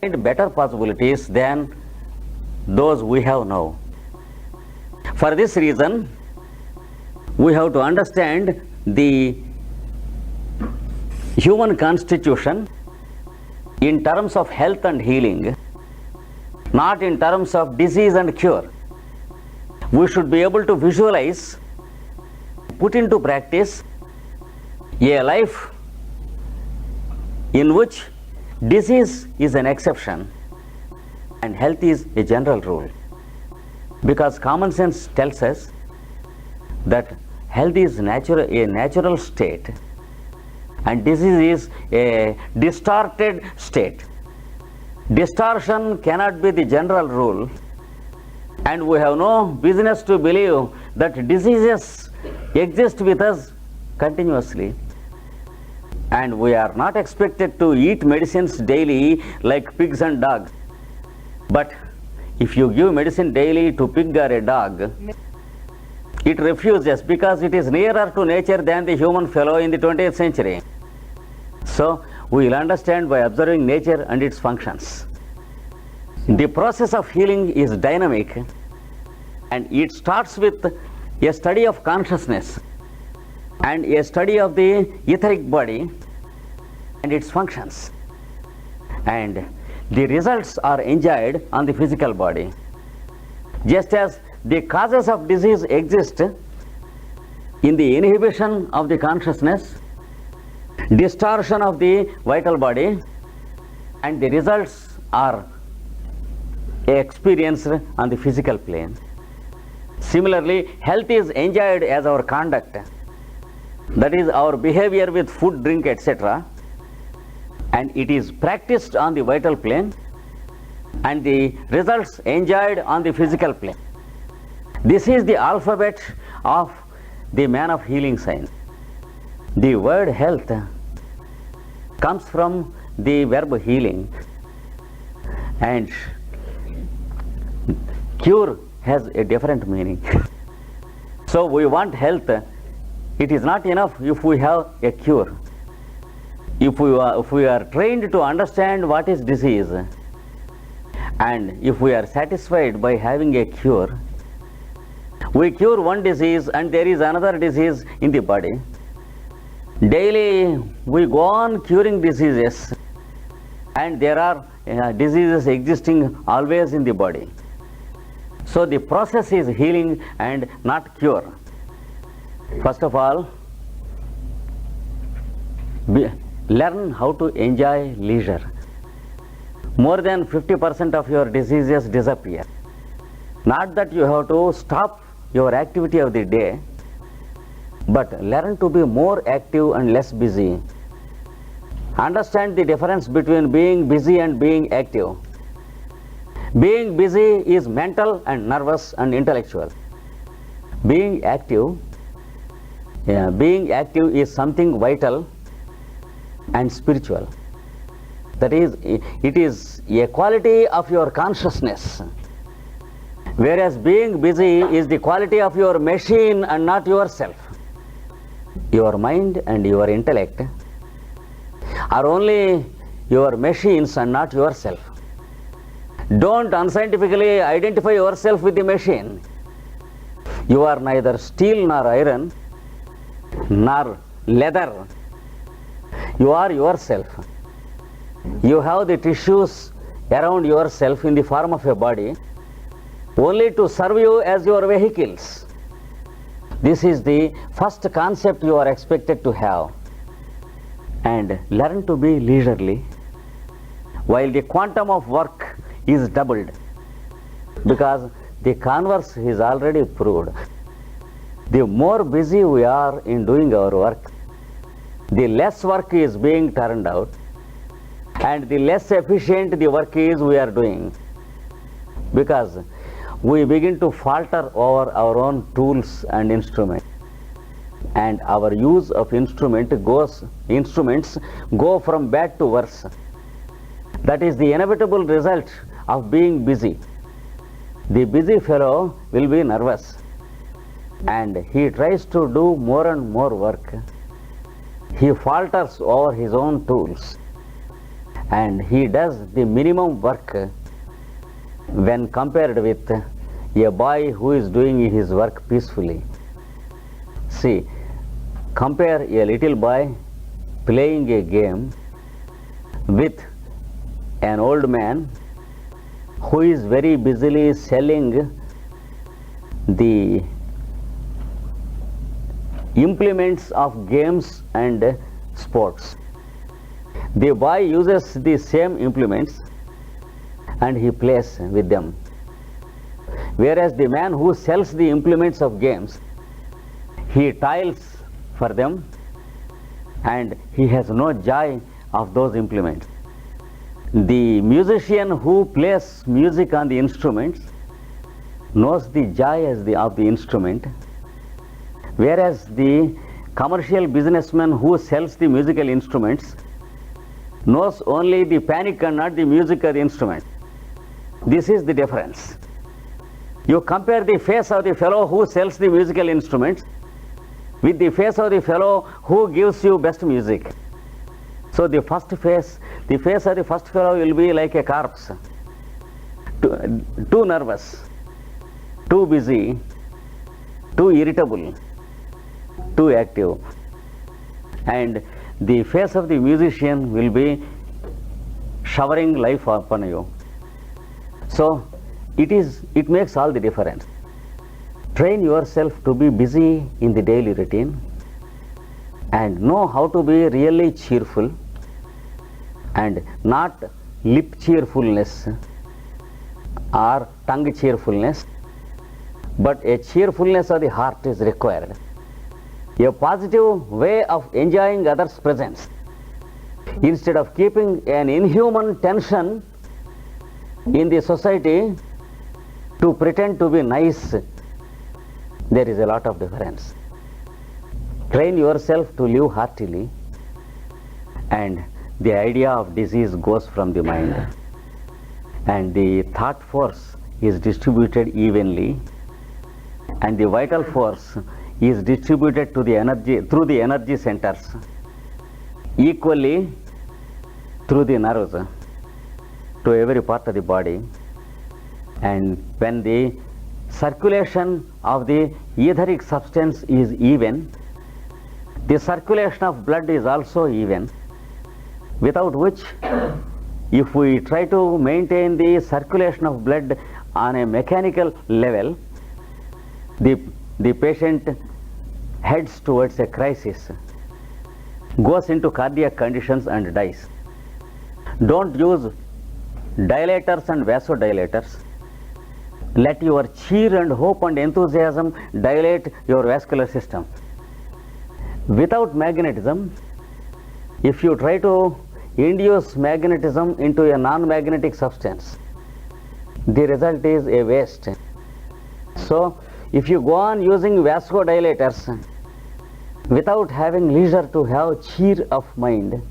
find better possibilities than those we have now. For this reason, we have to understand the human constitution in terms of health and healing, not in terms of disease and cure. We should be able to visualize, put into practice a life in which disease is an exception and health is a general rule. Because common sense tells us that health is a natural state and disease is a distorted state. Distortion cannot be the general rule, and we have no business to believe that diseases exist with us continuously. And we are not expected to eat medicines daily like pigs and dogs. But if you give medicine daily to pig or a dog, it refuses because it is nearer to nature than the human fellow in the 20th century. So we will understand by observing nature and its functions. The process of healing is dynamic, and it starts with a study of consciousness and a study of the etheric body and its functions. And the results are enjoyed on the physical body. Just as the causes of disease exist in the inhibition of the consciousness, distortion of the vital body, and the results are experienced on the physical plane. Similarly, health is enjoyed as our conduct, that is our behavior with food, drink, etc., and it is practiced on the vital plane and the results enjoyed on the physical plane. This is the alphabet of the man of healing science. The word health comes from the verb healing, and cure has a different meaning. So we want health. It is not enough if we have a cure. If we are trained to understand what is disease, and if we are satisfied by having a cure, we cure one disease and there is another disease in the body. Daily we go on curing diseases, and there are diseases existing always in the body. So the process is healing and not cure. First of all, learn how to enjoy leisure. More than 50% of your diseases disappear. Not that you have to stop your activity of the day, but learn to be more active and less busy. Understand the difference between being busy and being active. Being busy is mental and nervous and intellectual. Being active is something vital and spiritual. That is, it is a quality of your consciousness, whereas being busy is the quality of your machine and not yourself. Your mind and your intellect are only your machines and not yourself. Don't unscientifically identify yourself with the machine. You are neither steel nor iron nor leather. You are yourself. You have the tissues around yourself in the form of a body only to serve you as your vehicles. This is the first concept you are expected to have. And learn to be leisurely while the quantum of work is doubled, because the converse is already proved. The more busy we are in doing our work, the less work is being turned out, and the less efficient the work is we are doing, because we begin to falter over our own tools and instruments, and our use of instruments go from bad to worse. That is the inevitable result of being busy. The busy fellow will be nervous, and he tries to do more and more work. He falters over his own tools, and he does the minimum work when compared with a boy who is doing his work peacefully. See, compare a little boy playing a game with an old man who is very busily selling the implements of games and sports. The boy uses the same implements and he plays with them, whereas the man who sells the implements of games, he toils for them and he has no joy of those implements. The musician who plays music on the instruments knows the joy of the instrument, whereas the commercial businessman who sells the musical instruments knows only the panic and not the music or the instrument. This is the difference. You compare the face of the fellow who sells the musical instruments with the face of the fellow who gives you best music. So the face of the first fellow will be like a corpse, too nervous, too busy, too irritable, too active. And the face of the musician will be showering life upon you. So it makes all the difference. Train yourself to be busy in the daily routine and know how to be really cheerful, and not lip cheerfulness or tongue cheerfulness, but a cheerfulness of the heart is required. A positive way of enjoying others' presence instead of keeping an inhuman tension in the society to pretend to be nice. There is a lot of difference. Train yourself to live heartily, and the idea of disease goes from the mind, and the thought force is distributed evenly, and the vital force is distributed to the energy through the energy centers equally through the nerves to every part of the body. And when the circulation of the etheric substance is even, the circulation of blood is also even, without which, if we try to maintain the circulation of blood on a mechanical level, the patient heads towards a crisis, goes into cardiac conditions and dies. Don't use dilators and vasodilators. Let your cheer and hope and enthusiasm dilate your vascular system. Without magnetism, if you try to induce magnetism into a non-magnetic substance, the result is a waste. So, if you go on using vasodilators without having leisure to have cheer of mind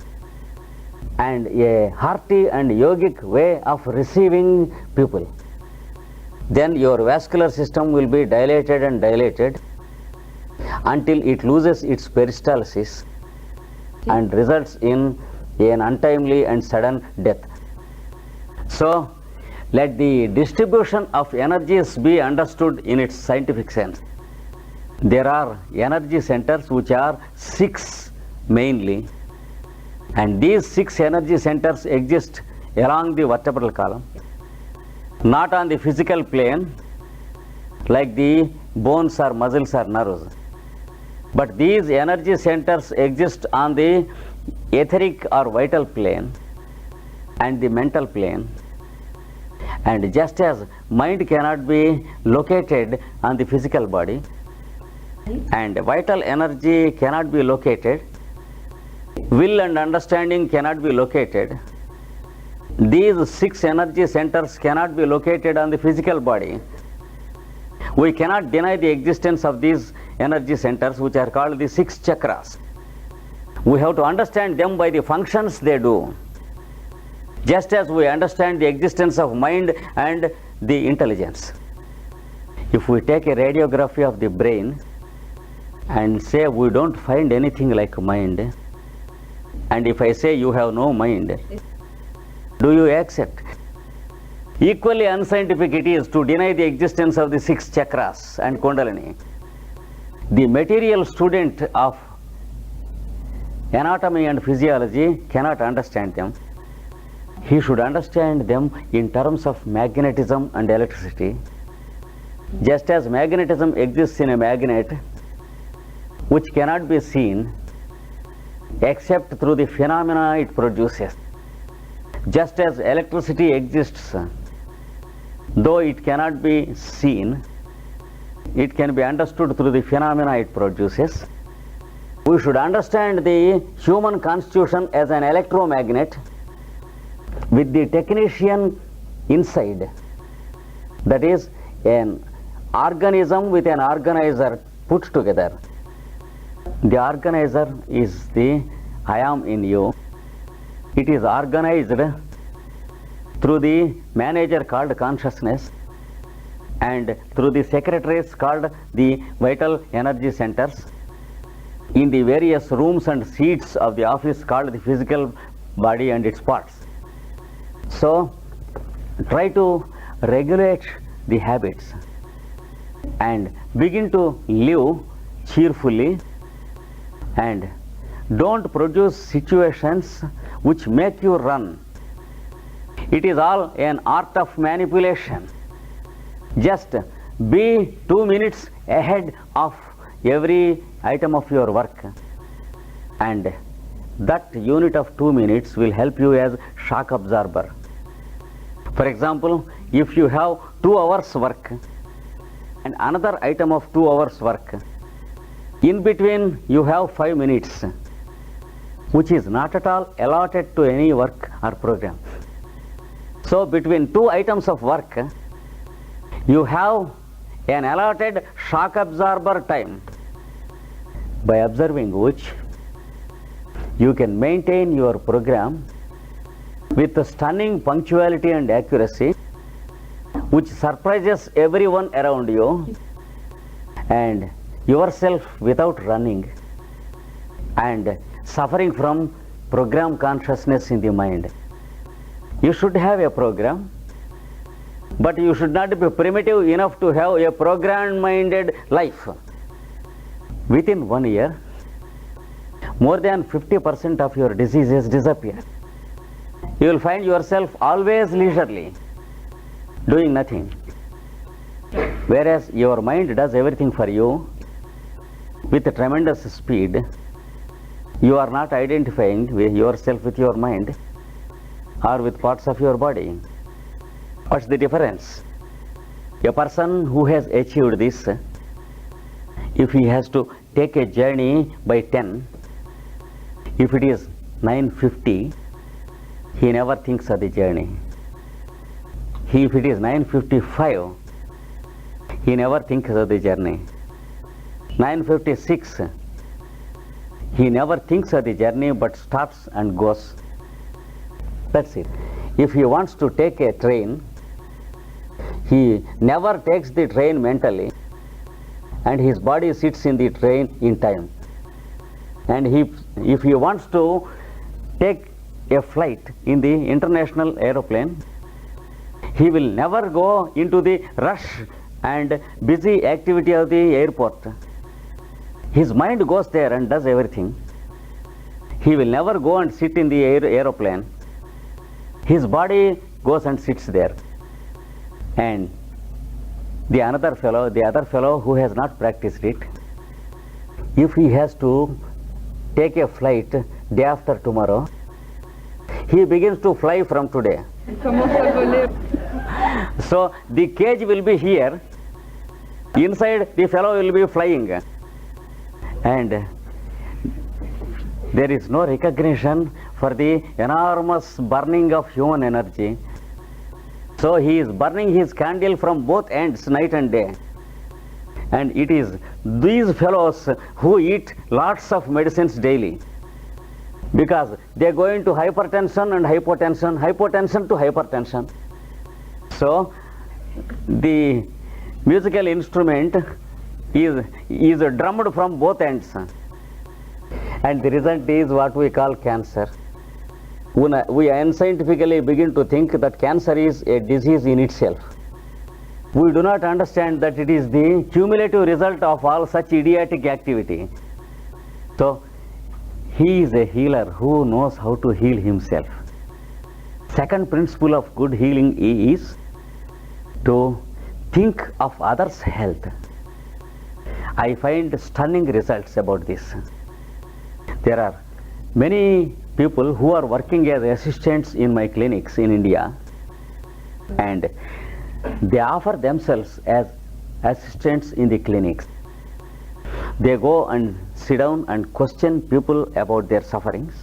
and a hearty and yogic way of receiving people, then your vascular system will be dilated and dilated until it loses its peristalsis and results in an untimely and sudden death. So, let the distribution of energies be understood in its scientific sense. There are energy centers which are 6 mainly, and these 6 energy centers exist along the vertebral column, not on the physical plane like the bones or muscles or nerves, but these energy centers exist on the etheric or vital plane and the mental plane. And just as mind cannot be located on the physical body and vital energy cannot be located, will and understanding cannot be located, these 6 energy centers cannot be located on the physical body. We cannot deny the existence of these energy centers, which are called the 6 chakras. We have to understand them by the functions they do, just as we understand the existence of mind and the intelligence. If we take a radiography of the brain and say we don't find anything like mind, and if I say you have no mind, Do you accept? Equally unscientific it is to deny the existence of the 6 chakras and Kundalini. The material student of anatomy and physiology cannot understand them. He should understand them in terms of magnetism and electricity. Just as magnetism exists in a magnet which cannot be seen except through the phenomena it produces. Just as electricity exists, though it cannot be seen, it can be understood through the phenomena it produces. We should understand the human constitution as an electromagnet with the technician inside. That is, an organism with an organizer put together. The organizer is the I am in you. It is organized through the manager called consciousness and through the secretaries called the vital energy centers in the various rooms and seats of the office called the physical body and its parts. So try to regulate the habits and begin to live cheerfully, and don't produce situations which make you run. It is all an art of manipulation. Just be 2 minutes ahead of every item of your work, and that unit of 2 minutes will help you as shock absorber. For example, if you have 2 hours work and another item of 2 hours work, in between you have 5 minutes which is not at all allotted to any work or program. So between 2 items of work you have an allotted shock absorber time, by observing which you can maintain your program with stunning punctuality and accuracy which surprises everyone around you and yourself without running and suffering from program consciousness in the mind. You should have a program, but you should not be primitive enough to have a program-minded life. Within 1 year, more than 50% of your diseases disappear. You will find yourself always leisurely, doing nothing. Whereas your mind does everything for you with a tremendous speed. You are not identifying with yourself with your mind or with parts of your body. What's the difference? A person who has achieved this, if he has to take a journey by 10, if it is 9:50, he never thinks of the journey. If it is 9:55, he never thinks of the journey. 9:56, he never thinks of the journey but stops and goes. That's it. If he wants to take a train, he never takes the train mentally, and his body sits in the train in time. And if he wants to take a flight in the international aeroplane, he will never go into the rush and busy activity of the airport. His mind goes there and does everything. He will never go and sit in the aeroplane. His body goes and sits there. And the other fellow who has not practiced it, if he has to take a flight day after tomorrow, he begins to fly from today. So the cage will be here, inside the fellow will be flying, and there is no recognition for the enormous burning of human energy. So he is burning his candle from both ends, night and day. And it is these fellows who eat lots of medicines daily, because they go into hypertension and hypotension, hypotension to hypertension. So the musical instrument is drummed from both ends, and the result is what we call cancer. we unscientifically begin to think that cancer is a disease in itself. We do not understand that it is the cumulative result of all such idiotic activity. So, he is a healer who knows how to heal himself. Second principle of good healing is to think of others' health. I find stunning results about this. There are many people who are working as assistants in my clinics in India, and they offer themselves as assistants in the clinics. They go and sit down and question people about their sufferings.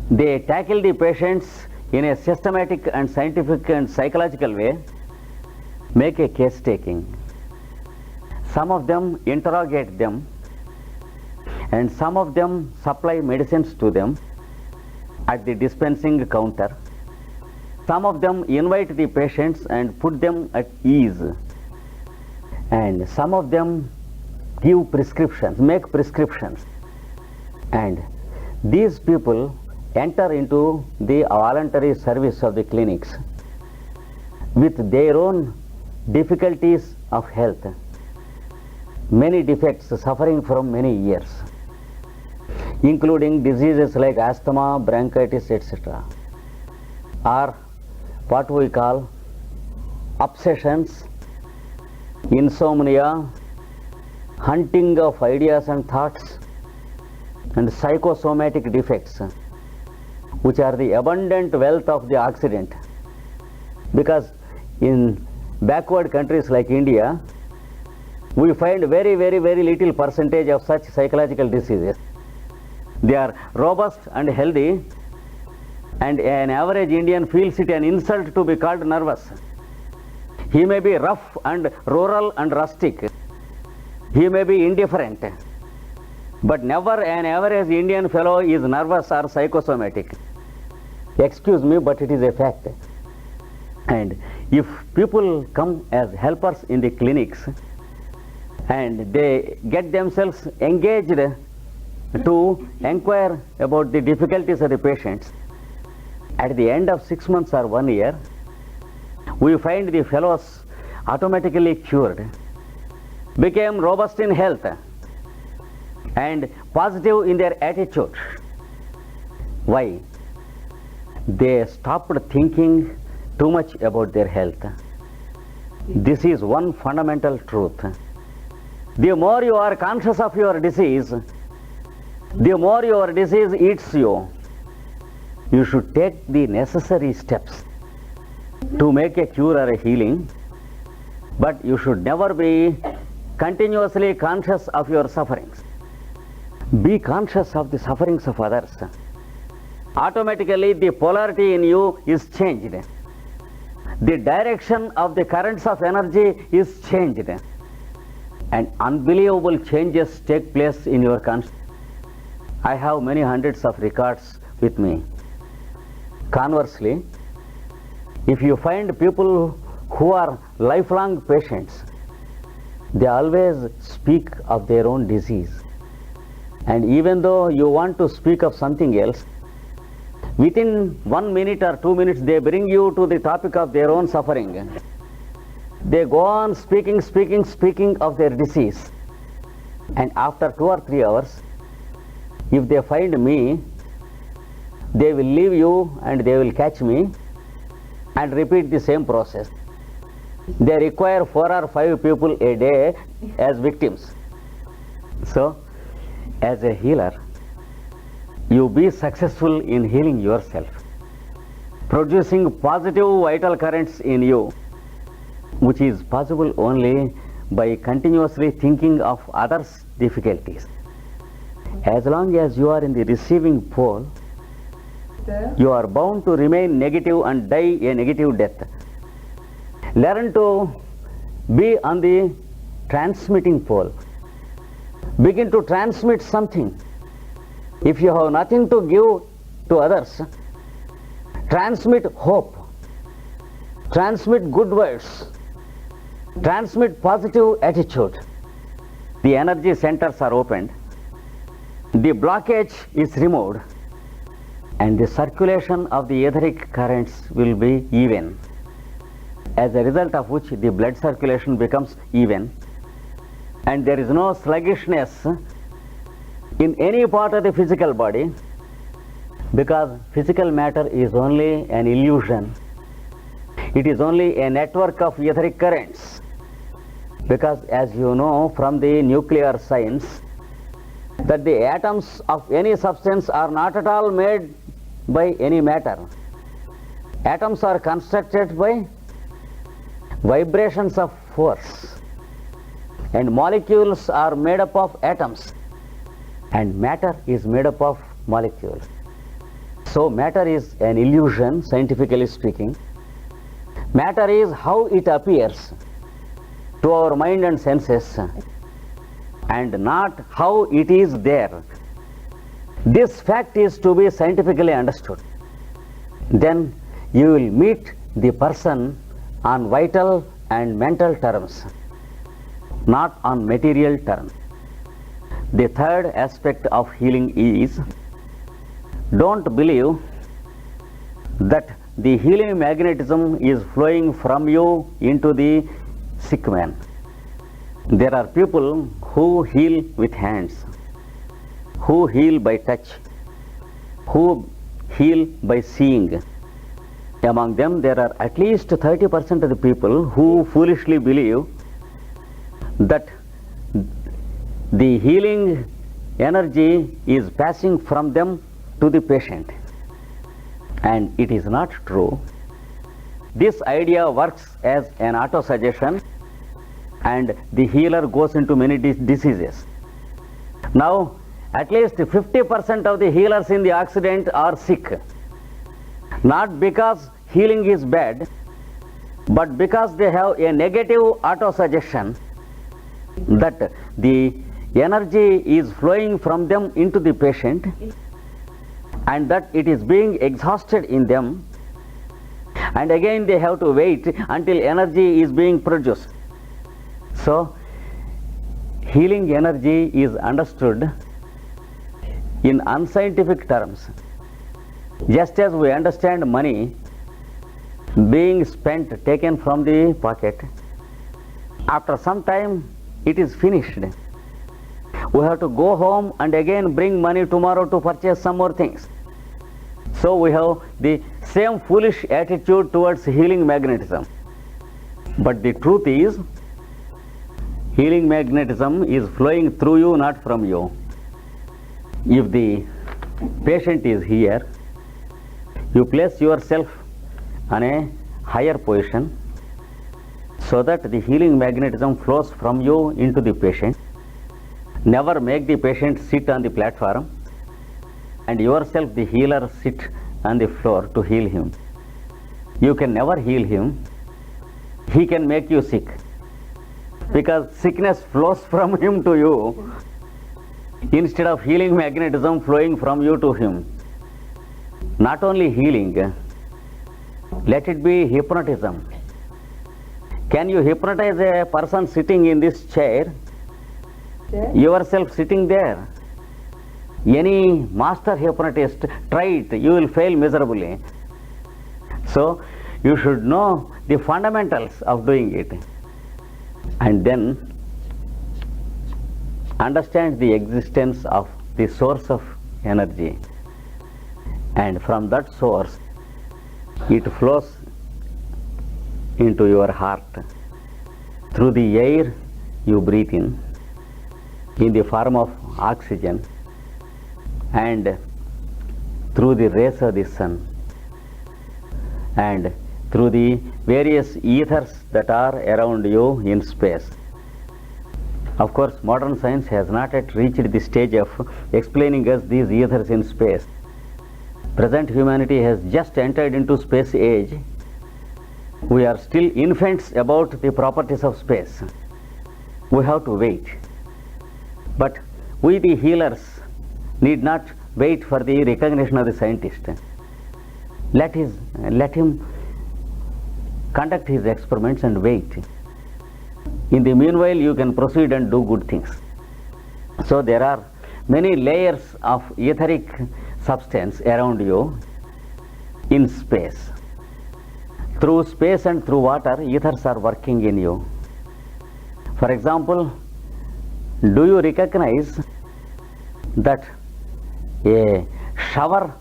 They tackle the patients in a systematic and scientific and psychological way, make a case taking. Some of them interrogate them, and some of them supply medicines to them at the dispensing counter. Some of them invite the patients and put them at ease, and some of them give prescriptions, make prescriptions, and these people enter into the voluntary service of the clinics with their own difficulties of health, many defects, suffering from many years, including diseases like asthma, bronchitis, etc., or what we call obsessions, insomnia, hunting of ideas and thoughts, and psychosomatic defects, which are the abundant wealth of the Occident. Because in backward countries like India, we find very little percentage of such psychological diseases. They are robust and healthy, and an average Indian feels it an insult to be called nervous. He may be rough and rural and rustic. He may be indifferent, but never an average Indian fellow is nervous or psychosomatic. Excuse me, but it is a fact. And if people come as helpers in the clinics and they get themselves engaged to inquire about the difficulties of the patients, at the end of 6 months or 1 year, we find the fellows automatically cured, became robust in health, and positive in their attitude. Why? They stopped thinking too much about their health. This is one fundamental truth. The more you are conscious of your disease, the more your disease eats you. You should take the necessary steps to make a cure or a healing, but you should never be continuously conscious of your sufferings. Be conscious of the sufferings of others. Automatically the polarity in you is changed. The direction of the currents of energy is changed, and unbelievable changes take place in your consciousness. I have many hundreds of records with me. Conversely, if you find people who are lifelong patients, they always speak of their own disease, and even though you want to speak of something else, within 1 minute or 2 minutes they bring you to the topic of their own suffering. They go on speaking of their disease, and after 2 or 3 hours, if they find me, they will leave you and they will catch me and repeat the same process. They require 4 or 5 people a day as victims. So, as a healer, you be successful in healing yourself, producing positive vital currents in you, which is possible only by continuously thinking of others' difficulties. As long as you are in the receiving pole, you are bound to remain negative and die a negative death. Learn to be on the transmitting pole. Begin to transmit something. If you have nothing to give to others, transmit hope, transmit good words, transmit positive attitude. The energy centers are opened, the blockage is removed, and the circulation of the etheric currents will be even, as a result of which the blood circulation becomes even, and there is no sluggishness in any part of the physical body, because physical matter is only an illusion. It is only a network of etheric currents, because as you know from the nuclear science, that the atoms of any substance are not at all made by any matter. Atoms are constructed by vibrations of force, and molecules are made up of atoms, and matter is made up of molecules. So matter is an illusion, scientifically speaking. Matter is how it appears to our mind and senses, and not how it is there. This fact is to be scientifically understood. Then you will meet the person on vital and mental terms, not on material terms. The third aspect of healing is, don't believe that the healing magnetism is flowing from you into the sick man. There are people who heal with hands, who heal by touch, who heal by seeing. Among them, there are at least 30% of the people who foolishly believe that the healing energy is passing from them to the patient, and it is not true. This idea works as an auto-suggestion, and the healer goes into many diseases. Now, at least 50% of the healers in the Occident are sick, not because healing is bad, but because they have a negative auto-suggestion that the energy is flowing from them into the patient, and that it is being exhausted in them, and again they have to wait until energy is being produced. So healing energy is understood in unscientific terms, just as we understand money being spent, taken from the pocket. After some time it is finished. We have to go home and again bring money tomorrow to purchase some more things. So we have the same foolish attitude towards healing magnetism. But the truth is, healing magnetism is flowing through you, not from you. If the patient is here, you place yourself on a higher position so that the healing magnetism flows from you into the patient. Never make the patient sit on the platform and yourself, the healer, sit on the floor to heal him. You can never heal him. He can make you sick, because sickness flows from him to you instead of healing magnetism flowing from you to him. Not only healing, let it be hypnotism. Can you hypnotize a person sitting in this chair? Yourself sitting there. Any master hypnotist, try it, you will fail miserably. So you should know the fundamentals of doing it, and then understand the existence of the source of energy, and from that source it flows into your heart through the air you breathe in the form of oxygen, and through the rays of the sun, and through the various ethers that are around you in space. Of course, modern science has not yet reached the stage of explaining us these ethers in space. Present humanity has just entered into space age. We are still infants about the properties of space. We have to wait. But we, the healers, need not wait for the recognition of the scientist. Let him conduct his experiments and wait. In the meanwhile, you can proceed and do good things. So there are many layers of etheric substance around you in space. Through space and through water, ethers are working in you. For example, do you recognize that a shower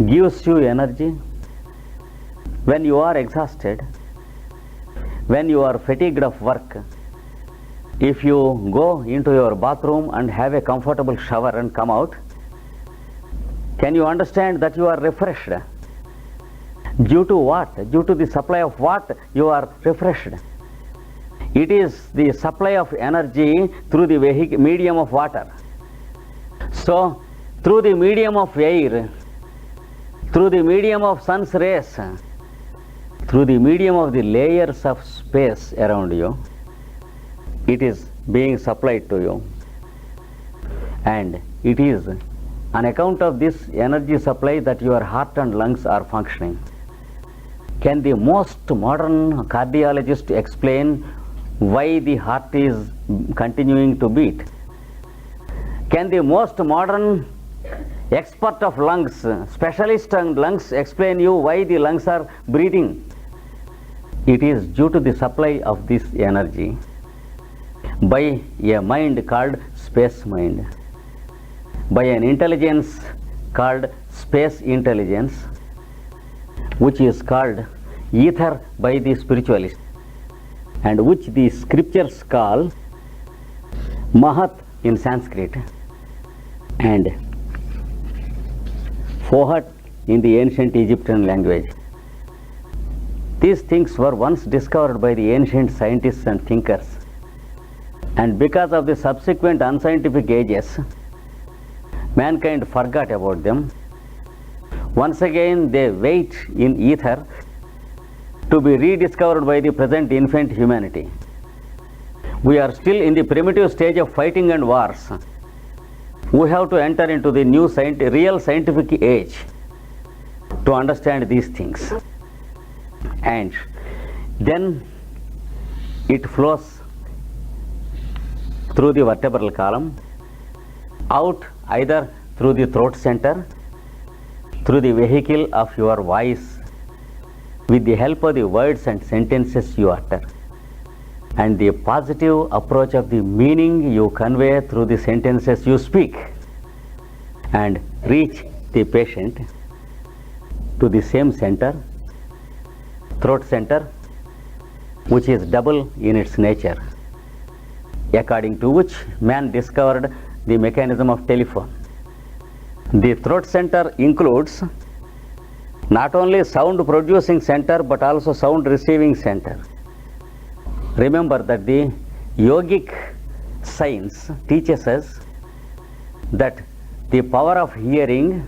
gives you energy? When you are exhausted, when you are fatigued of work, if you go into your bathroom and have a comfortable shower and come out, can you understand that you are refreshed? Due to what? Due to the supply of what you are refreshed? It is the supply of energy through the medium of water. So, through the medium of air, through the medium of sun's rays, through the medium of the layers of space around you, it is being supplied to you. And it is on account of this energy supply that your heart and lungs are functioning. Can the most modern cardiologist explain why the heart is continuing to beat? Can the most modern expert of lungs, specialist on lungs, explain you why the lungs are breathing? It is due to the supply of this energy by a mind called space mind, by an intelligence called space intelligence, which is called ether by the spiritualists, and which the scriptures call Mahat in Sanskrit and Fohat in the ancient Egyptian language. These things were once discovered by the ancient scientists and thinkers, and because of the subsequent unscientific ages, mankind forgot about them. Once again they wait in ether to be rediscovered by the present infant humanity. We are still in the primitive stage of fighting and wars. We have to enter into the new real scientific age to understand these things. And then it flows through the vertebral column, out either through the throat center, through the vehicle of your voice, with the help of the words and sentences you utter, and the positive approach of the meaning you convey through the sentences you speak, and reach the patient to the same center, throat center, which is double in its nature, according to which man discovered the mechanism of telephone. The throat center includes not only sound producing center but also sound receiving center. Remember that the yogic science teaches us that the power of hearing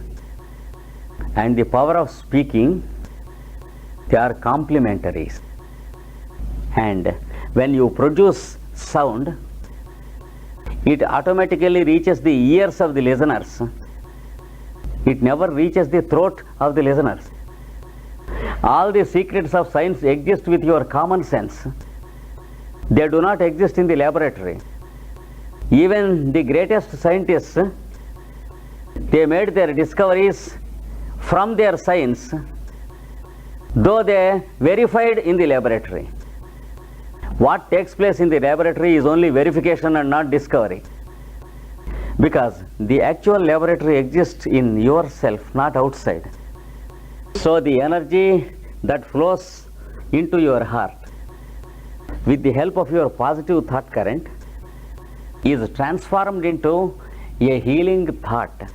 and the power of speaking, they are complementaries. And when you produce sound, it automatically reaches the ears of the listeners. It never reaches the throat of the listeners. All the secrets of science exist with your common sense. They do not exist in the laboratory. Even the greatest scientists, they made their discoveries from their science, though they verified in the laboratory. What takes place in the laboratory is only verification and not discovery, because the actual laboratory exists in yourself, not outside. So the energy that flows into your heart with the help of your positive thought current is transformed into a healing thought